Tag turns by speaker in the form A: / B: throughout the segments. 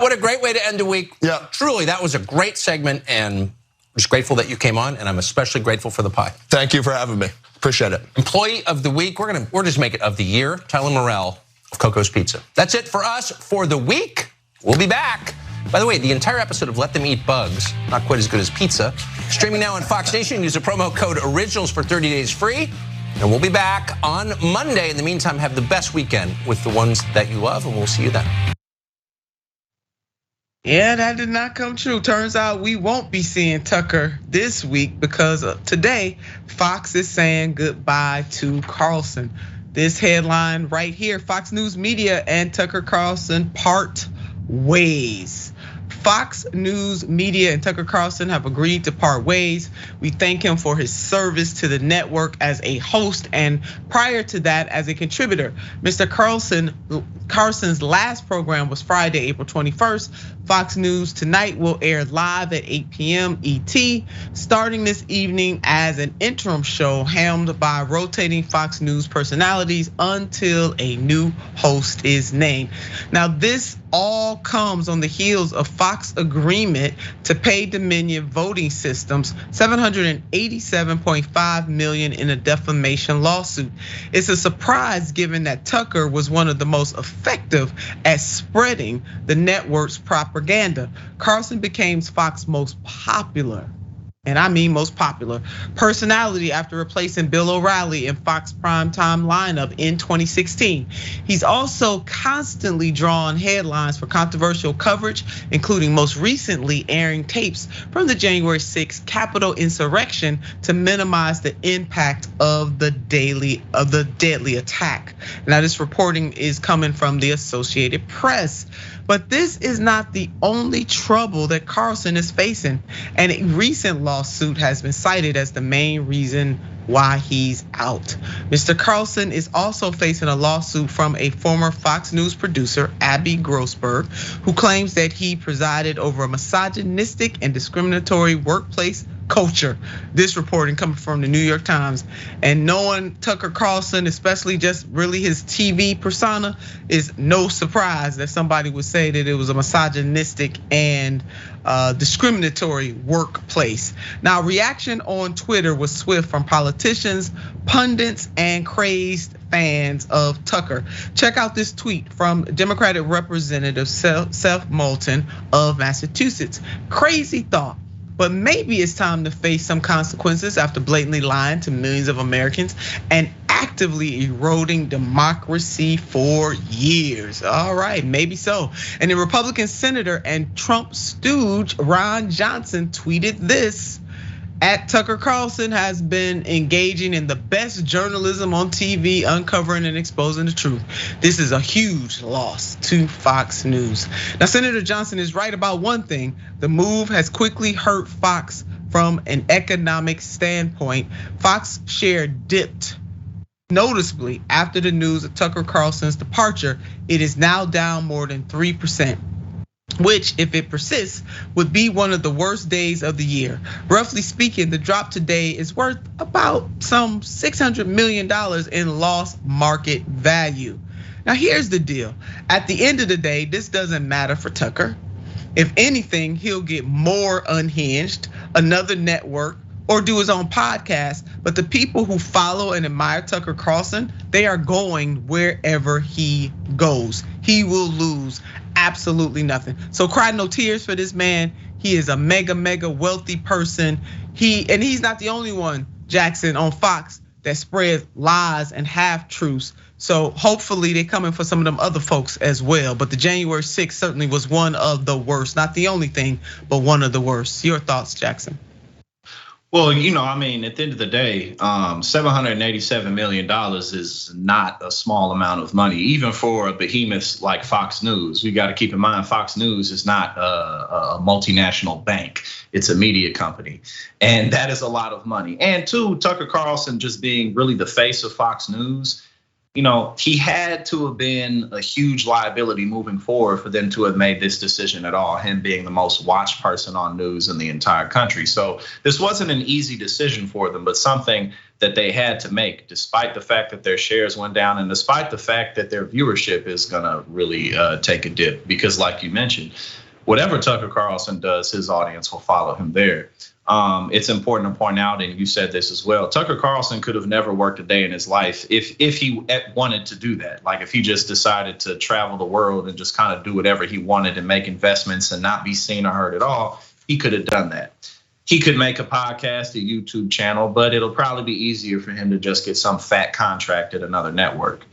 A: What a great way to end the week.
B: Yeah.
A: Truly, that was a great segment, and I'm just grateful that you came on, and I'm especially grateful for the pie.
B: Thank you for having me. Appreciate it.
A: Employee of the week, we're just make it of the year, Tyler Morrell of Coco's Pizza. That's it for us for the week. We'll be back. By the way, the entire episode of Let Them Eat Bugs, not quite as good as pizza, streaming now on Fox Nation. Use the promo code ORIGINALS for 30 days free. And we'll be back on Monday. In the meantime, have the best weekend with the ones that you love, and we'll see you then.
C: Yeah, that did not come true. Turns out we won't be seeing Tucker this week because today Fox is saying goodbye to Carlson. This headline right here, Fox News Media and Tucker Carlson part ways. Fox News Media and Tucker Carlson have agreed to part ways. We thank him for his service to the network as a host and prior to that as a contributor. Mr. Carlson's last program was Friday, April 21st. Fox News Tonight will air live at 8 p.m. ET, starting this evening as an interim show helmed by rotating Fox News personalities until a new host is named. Now, this all comes on the heels of Fox agreement to pay Dominion Voting Systems $787.5 million in a defamation lawsuit. It's a surprise given that Tucker was one of the most effective at spreading the network's propaganda. Carlson became Fox's most popular, and I mean most popular, personality after replacing Bill O'Reilly in Fox primetime lineup in 2016. He's also constantly drawn headlines for controversial coverage, including most recently airing tapes from the January 6th Capitol insurrection to minimize the impact of the deadly attack. Now, this reporting is coming from the Associated Press. But this is not the only trouble that Carlson is facing, and a recent lawsuit has been cited as the main reason why he's out. Mr. Carlson is also facing a lawsuit from a former Fox News producer, Abby Grossberg, who claims that he presided over a misogynistic and discriminatory workplace culture. This reporting coming from the New York Times. And knowing Tucker Carlson, especially just really his TV persona, is no surprise that somebody would say that it was a misogynistic and discriminatory workplace. Now, reaction on Twitter was swift from politicians, pundits, and crazed fans of Tucker. Check out this tweet from Democratic Representative Seth Moulton of Massachusetts. Crazy thought, but maybe it's time to face some consequences after blatantly lying to millions of Americans and actively eroding democracy for years. All right, maybe so. And the Republican senator and Trump stooge Ron Johnson tweeted this: at Tucker Carlson has been engaging in the best journalism on TV, uncovering and exposing the truth. This is a huge loss to Fox News. Now, Senator Johnson is right about one thing. The move has quickly hurt Fox from an economic standpoint. Fox share dipped noticeably after the news of Tucker Carlson's departure. It is now down more than 3%. Which, if it persists, would be one of the worst days of the year. Roughly speaking, the drop today is worth about some $600 million in lost market value. Now, here's the deal. At the end of the day, this doesn't matter for Tucker. If anything, he'll get more unhinged, another network, or do his own podcast. But the people who follow and admire Tucker Carlson, they are going wherever he goes. He will lose absolutely nothing. So cry no tears for this man. He is a mega wealthy person. He's not the only one, Jackson, on Fox that spreads lies and half-truths. So hopefully they're coming for some of them other folks as well. But the January 6th certainly was one of the worst. Not the only thing, but one of the worst. Your thoughts, Jackson?
D: Well, I mean, at the end of the day, $787 million is not a small amount of money, even for behemoths like Fox News. We got to keep in mind, Fox News is not a multinational bank. It's a media company. And that is a lot of money. And two, Tucker Carlson just being really the face of Fox News, he had to have been a huge liability moving forward for them to have made this decision at all, him being the most watched person on news in the entire country. So this wasn't an easy decision for them, but something that they had to make, despite the fact that their shares went down and despite the fact that their viewership is gonna really take a dip. Because like you mentioned, whatever Tucker Carlson does, his audience will follow him there. It's important to point out, and you said this as well, Tucker Carlson could have never worked a day in his life if he wanted to do that. Like if he just decided to travel the world and just kind of do whatever he wanted and make investments and not be seen or heard at all, he could have done that. He could make a podcast, a YouTube channel, but it'll probably be easier for him to just get some fat contract at another network.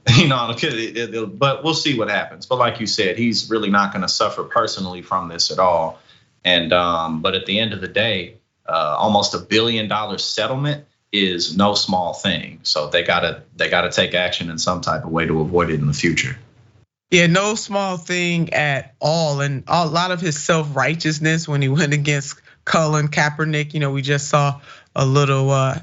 D: But we'll see what happens. But like you said, he's really not going to suffer personally from this at all. And but at the end of the day, almost $1 billion settlement is no small thing. So they gotta take action in some type of way to avoid it in the future.
C: Yeah, no small thing at all. And a lot of his self-righteousness when he went against Colin Kaepernick, we just saw a little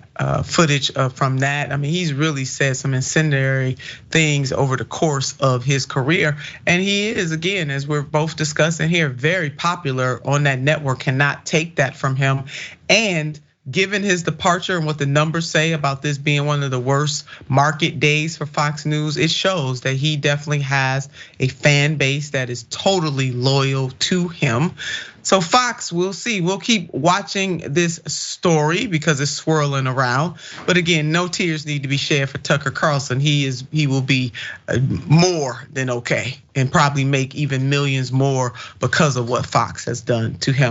C: footage from that. I mean, he's really said some incendiary things over the course of his career. And he is, again, as we're both discussing here, very popular on that network, cannot take that from him. And given his departure and what the numbers say about this being one of the worst market days for Fox News, it shows that he definitely has a fan base that is totally loyal to him. So Fox, we'll see. We'll keep watching this story because it's swirling around. But again, no tears need to be shed for Tucker Carlson. He will be more than okay and probably make even millions more because of what Fox has done to him.